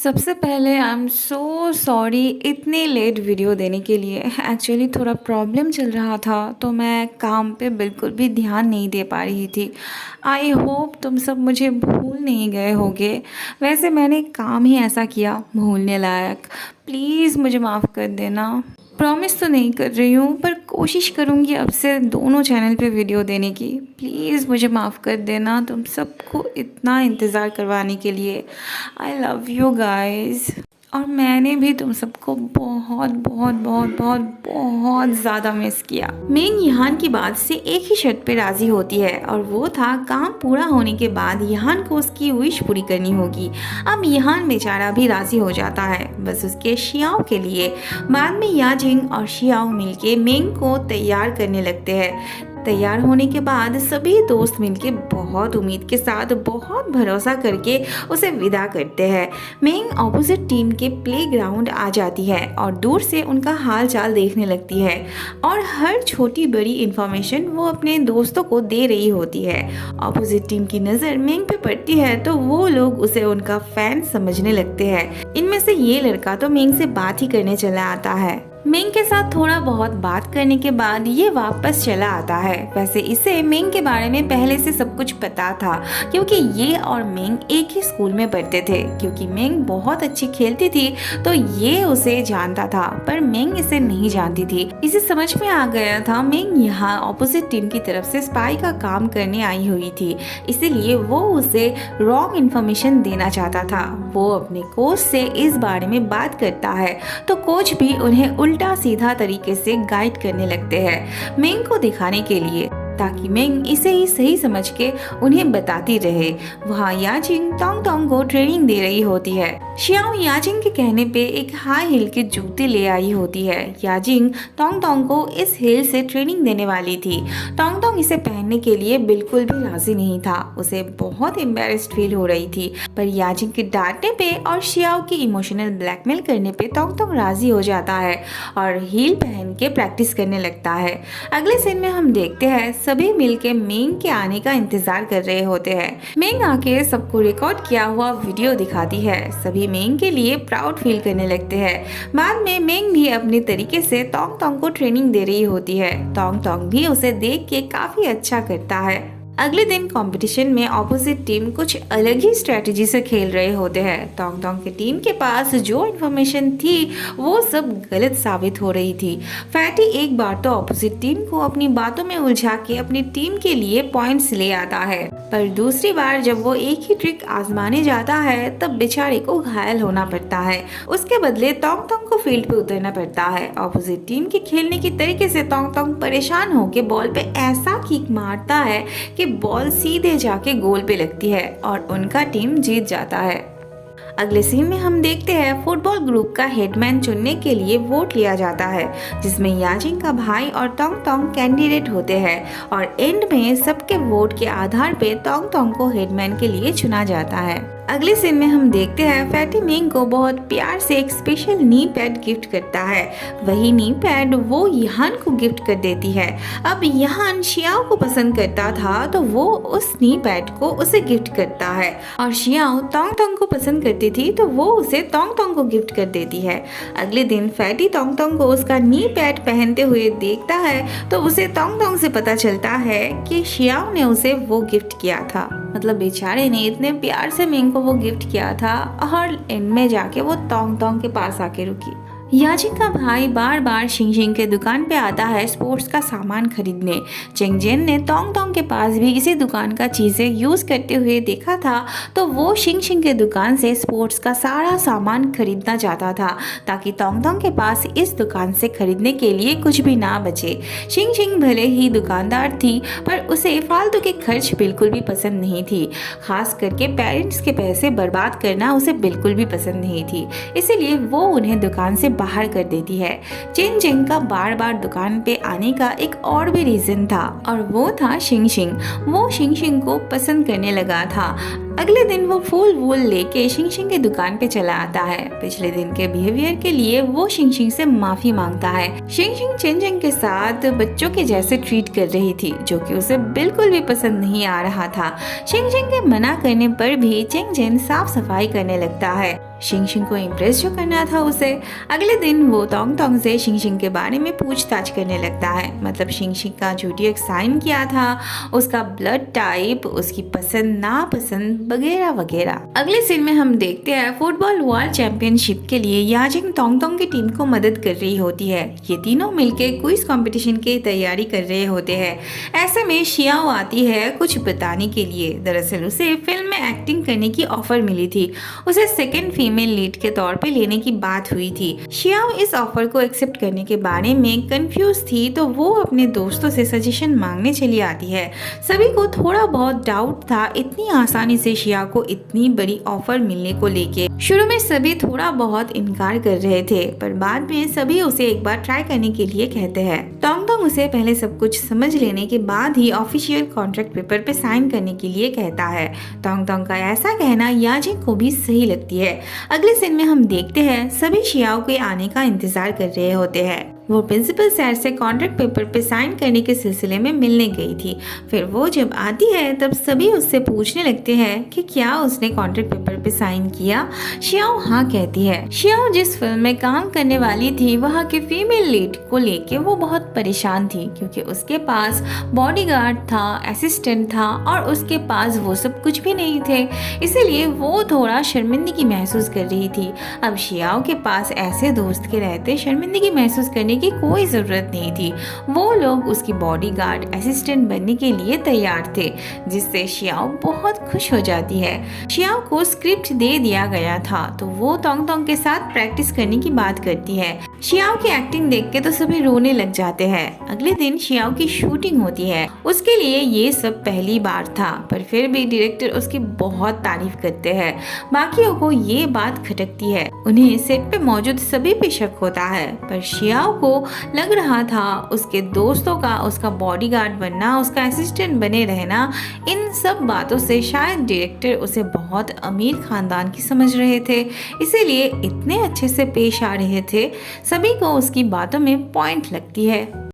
सबसे पहले I am so sorry इतनी लेट वीडियो देने के लिए। एक्चुअली थोड़ा प्रॉब्लम चल रहा था तो मैं काम पे बिल्कुल भी ध्यान नहीं दे पा रही थी। आई होप तुम सब मुझे भूल नहीं गए होगे। वैसे मैंने काम ही ऐसा किया भूलने लायक। प्लीज़ मुझे माफ़ कर देना। प्रॉमिस तो नहीं कर रही हूँ पर कोशिश करूँगी अब से दोनों चैनल पे वीडियो देने की। प्लीज़ मुझे माफ़ कर देना तुम सबको इतना इंतज़ार करवाने के लिए। I love you guys. और मैंने भी तुम सबको बहुत बहुत बहुत बहुत बहुत ज़्यादा मिस किया। मेंग यहान की बात से एक ही शर्त पे राज़ी होती है और वो था काम पूरा होने के बाद यहान को उसकी विश पूरी करनी होगी। अब यहान बेचारा भी राज़ी हो जाता है बस उसके शियाओ के लिए। बाद में याजिंग और शियाओ मिलके मेंग को तैयार करने लगते हैं। तैयार होने के बाद सभी दोस्त मिलके बहुत उम्मीद के साथ बहुत भरोसा करके उसे विदा करते हैं। मेंग ऑपोजिट टीम के प्लेग्राउंड आ जाती है और दूर से उनका हाल चाल देखने लगती है और हर छोटी बड़ी इंफॉर्मेशन वो अपने दोस्तों को दे रही होती है। ऑपोजिट टीम की नज़र मेंग पे पड़ती है तो वो लोग उसे उनका फैन समझने लगते हैं। इनमें से ये लड़का तो मेंग से बात ही करने चला आता है। मेंग के साथ थोड़ा बहुत बात करने के बाद ये वापस चला आता है। वैसे इसे मेंग के बारे में पहले से सब कुछ पता था क्योंकि ये और मेंग एक ही स्कूल में पढ़ते थे। क्योंकि मेंग बहुत अच्छी खेलती थी तो ये उसे जानता था पर मेंग इसे नहीं जानती थी। इसे समझ में आ गया था मेंग यहाँ ऑपोजिट टीम की तरफ से स्पाई का काम करने आई हुई थी, इसीलिए वो उसे रॉन्ग इन्फॉर्मेशन देना चाहता था। वो अपने कोच से इस बारे में बात करता है तो कोच भी उन्हें उल्टा सीधा तरीके से गाइड करने लगते हैं मेंग को दिखाने के लिए ताकि मेंग इसे ही सही समझ के उन्हें बताती रहे। वहाँ याजिंग तोंग तोंग को ट्रेनिंग दे रही होती है। शियाओ याजिंग के कहने पे एक हाई हील के जूते ले आई होती है। याजिंग तोंग तोंग को इस हील से ट्रेनिंग देने वाली थी। तोंग तोंग इसे पहनने के लिए बिल्कुल भी राजी नहीं था। उसे बहुत एम्बेरस्ड फील हो रही थी पर याजिंग के डांटने पे और शियाओ की इमोशनल ब्लैकमेल करने पे तोंग तोंग राजी हो जाता है और हील पहन के प्रैक्टिस करने लगता है। अगले सीन में हम देखते हैं सभी मिलके मेंग के आने का इंतजार कर रहे होते हैं। मेंग आके सबको रिकॉर्ड किया हुआ वीडियो दिखाती है। सभी मेंग के लिए प्राउड फील करने लगते हैं। बाद में मेंग भी अपने तरीके से तोंग तोंग को ट्रेनिंग दे रही होती है। तोंग तोंग भी उसे देख के काफी अच्छा करता है। अगले दिन कंपटीशन में ऑपोजिट टीम कुछ अलग ही स्ट्रेटजी से खेल रहे होते हैं। तोंग तोंग की टीम के पास जो इन्फॉर्मेशन थी वो सब गलत साबित हो रही थी। फैटी एक बार तो ऑपोजिट टीम को अपनी बातों में उलझा के अपनी टीम के लिए पॉइंट्स ले आता है पर दूसरी बार जब वो एक ही ट्रिक आजमाने जाता है तब बेचारे को घायल होना पड़ता है। उसके बदले तोंग तोंग को फील्ड पे उतरना पड़ता है। ऑपोजिट टीम के खेलने की तरीके से तोंग तोंग परेशान होकर बॉल पे ऐसा किक मारता है कि बॉल सीधे जाके गोल पे लगती है और उनका टीम जीत जाता है। अगले सीन में हम देखते हैं फुटबॉल ग्रुप का हेडमैन चुनने के लिए वोट लिया जाता है जिसमें याजिंग का भाई और तोंग तोंग कैंडिडेट होते हैं और एंड में सबके वोट के आधार पे तोंग तोंग को हेडमैन के लिए चुना जाता है। अगले सीन में हम देखते हैं फैटी मेंग को बहुत प्यार से एक स्पेशल नी पैड गिफ्ट करता है। वही नी पैड वो यहान को गिफ्ट कर देती है। अब यहान शियाओ को पसंद करता था तो वो उस नी पैड को उसे गिफ्ट करता है और शियाओ तोंग तोंग को पसंद करती थी तो वो उसे तोंग तोंग को गिफ्ट कर देती है। अगले दिन फैटी तोंग तोंग को उसका नी पैड पहनते हुए देखता है तो उसे तोंग तोंग से पता चलता है कि शियाओ ने उसे वो गिफ्ट किया था। मतलब बेचारे ने इतने प्यार से मेंग को वो गिफ्ट किया था और एंड में जाके वो तोंग तोंग के पास आके रुकी। याजिंग का भाई बार बार शिंग शिंग के दुकान पे आता है स्पोर्ट्स का सामान खरीदने। चेंग जेन ने तोंग तोंग के पास भी इसी दुकान का चीज़ें यूज़ करते हुए देखा था तो वो शिंग शिंग के दुकान से स्पोर्ट्स का सारा सामान खरीदना चाहता था ताकि तोंग तोंग के पास इस दुकान से खरीदने के लिए कुछ भी ना बचे। शिंग शिंग भले ही दुकानदार थी पर उसे फालतू के खर्च बिल्कुल भी पसंद नहीं थी। खास करके पेरेंट्स के पैसे बर्बाद करना उसे बिल्कुल भी पसंद नहीं थी, इसीलिए वो उन्हें दुकान से बाहर कर देती है। चेंग जेंग का बार बार दुकान पे आने का एक और भी रीजन था और वो था शिंग शिंग। वो शिंग शिंग को पसंद करने लगा था। अगले दिन वो फूल वूल लेके शिंग शिंग के दुकान पे चला आता है। पिछले दिन के बिहेवियर के लिए वो शिंग शिंग से माफी मांगता है। शिंग शिंग चेंग जेंग के साथ बच्चों के जैसे ट्रीट कर रही थी जो कि उसे बिल्कुल भी पसंद नहीं आ रहा था। शिंग शिंग के मना करने पर भी चेंग जेंग साफ सफाई करने लगता है। शिंग को इम्प्रेस जो करना था उसे। अगले दिन वो तोंग तोंग से शिंग के बारे में पूछताछ करने लगता है, मतलब शिंग का ज़ोडिएक साइन क्या था, उसका ब्लड टाइप, उसकी पसंद नापसंद वगैरह वगैरह। अगले सीन में हम देखते हैं फुटबॉल वर्ल्ड चैंपियनशिप के लिए याजिंग तोंग तोंग की टीम को मदद कर रही होती है। ये तीनों मिलकर क्विज कंपटीशन की तैयारी कर रहे होते हैं। ऐसे में शियाओ आती है कुछ बताने के लिए। दरअसल उसे फिल्म में एक्टिंग करने की ऑफर मिली थी, उसे सेकंड फीमेल लीड के तौर पे लेने की बात हुई थी। शियाओ इस ऑफर को एक्सेप्ट करने के बारे में कंफ्यूज थी, तो वो अपने दोस्तों से सजेशन मांगने चली आती है। सभी को थोड़ा बहुत डाउट था इतनी आसानी से शियाओ को इतनी बड़ी ऑफर मिलने को लेके। शुरू में सभी थोड़ा बहुत इनकार कर रहे थे, पर बाद में सभी उसे एक बार ट्राई करने के लिए कहते हैं। तोंग तोंग उसे पहले सब कुछ समझ लेने के बाद ही ऑफिशियल कॉन्ट्रैक्ट पेपर पे साइन करने के लिए कहता है। तोंग तोंग का ऐसा कहना याजिंग को भी सही लगती है। अगले सीन में हम देखते हैं सभी शियाओ के आने का इंतजार कर रहे होते हैं। वो प्रिंसिपल सर से कॉन्ट्रैक्ट पेपर पे साइन करने के सिलसिले में मिलने गई थी। फिर वो जब आती है तब सभी उससे पूछने लगते हैं कि क्या उसने कॉन्ट्रैक्ट पेपर पे साइन किया। शियाओ हाँ कहती है। शियाओ जिस फिल्म में काम करने वाली थी वहाँ के फीमेल लीड को लेके वो बहुत परेशान थी, क्योंकि उसके पास बॉडीगार्ड था, असिस्टेंट था और उसके पास वो सब कुछ भी नहीं थे। इसीलिए वो थोड़ा शर्मिंदगी महसूस कर रही थी। अब शियाओ के पास ऐसे दोस्त के रहते शर्मिंदगी महसूस करने की कोई जरूरत नहीं थी। वो लोग उसकी बॉडीगार्ड असिस्टेंट बनने के लिए तैयार थे, जिससे शियाओ बहुत खुश हो जाती है। शियाओ को स्क्रिप्ट दे दिया गया था, तो वो तोंग तोंग के साथ प्रैक्टिस करने की बात करती है। शियाओ की एक्टिंग देख के तो सभी रोने लग जाते हैं। अगले दिन शियाओ की शूटिंग होती है। उसके लिए ये सब पहली बार था, पर फिर भी डायरेक्टर उसकी बहुत तारीफ करते हैं। बाकियों को ये बात खटकती है। उन्हें सेट पे मौजूद सभी पे शक होता है, पर शियाओ को लग रहा था उसके दोस्तों का उसका बॉडीगार्ड बनना, उसका असिस्टेंट बने रहना, इन सब बातों से शायद डायरेक्टर उसे बहुत अमीर खानदान की समझ रहे थे, इसीलिए इतने अच्छे से पेश आ रहे थे। सभी को उसकी बातों में पॉइंट लगती है।